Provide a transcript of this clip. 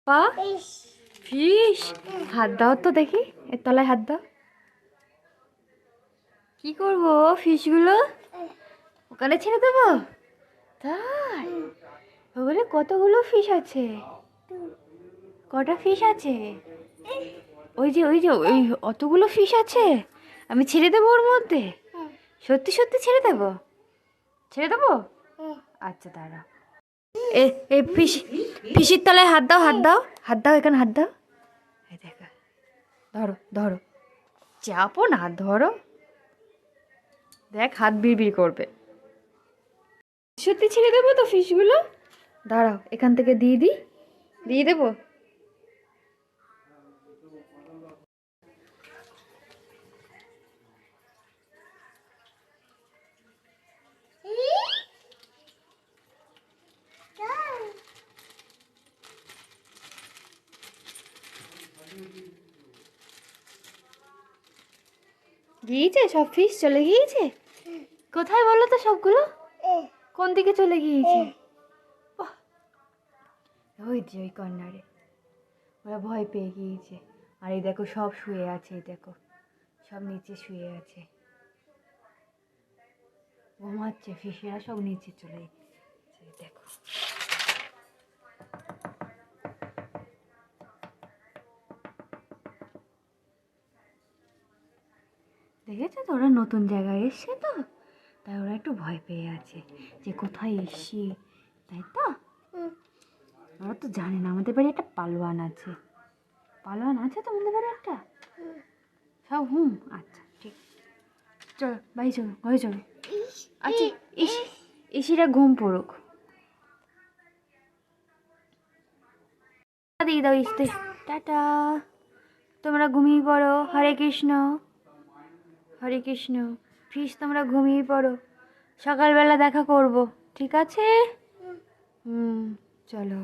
পা ফিশ, হাত দাও তো দেখি, এর তলায় হাত দাও। কি করবো ফিশগুলো? ওখানে ছেড়ে দেবো? তাই? ওখানে কতগুলো ফিশ আছে? কটা ফিশ আছে? ওই যে ওই অতগুলো ফিশ আছে, আমি ছেড়ে দেবো ওর মধ্যে? সত্যি সত্যি ছেড়ে দেবো? ছেড়ে দেবো? আচ্ছা দাঁড়াও। এ এই ফিশির তলায় হাত দাও, হাত দাও, হাত দাও, এখানে হাত দাও। এই দেখো, ধরো ধরো, চাপো না, ধরো। দেখ হাত বিড়বিড় করবে। সত্যি ছেড়ে দেবো তো ফিশগুলো? দাঁড়াও, এখান থেকে দিয়ে দেবো। গিয়েছে সব ফিশ, চলে গিয়েছে? কোথায় বলো তো সবগুলো? কোন দিকে চলে গিয়েছে? বাহ, ওই যে ওই কর্নারে, ওরা ভয় পেয়ে গিয়েছে। আর এই দেখো সব শুয়ে আছে, এই দেখো সব নিচে শুয়ে আছে, ঘুমাচ্ছে। ফিশেরা সব নিচে চলে গেছে, দেখো। দেখেছো তো, ওরা নতুন জায়গায় এসছে তো, তাই ওরা একটু ভয় পেয়ে আছে যে কোথায় এসছি, তাই তো। ওরা তো জানে না আমাদের বাড়ি একটা পালোয়ান আছে। পালোয়ান আছে তোমাদের বাড়ি একটা? সব আচ্ছা ঠিক। চলো বাড়ি চলো, ঘরে চলো। আচ্ছা, ইসিরা ঘুম পড়ুক। দিয়ে দাও ইসতে, টাটা। তোমরা ঘুমিয়ে পড়ো। হরে কৃষ্ণ, হরে কৃষ্ণ। ফিস তোমরা ঘুমিয়ে পড়ো, সকালবেলা দেখা করব, ঠিক আছে? চলো।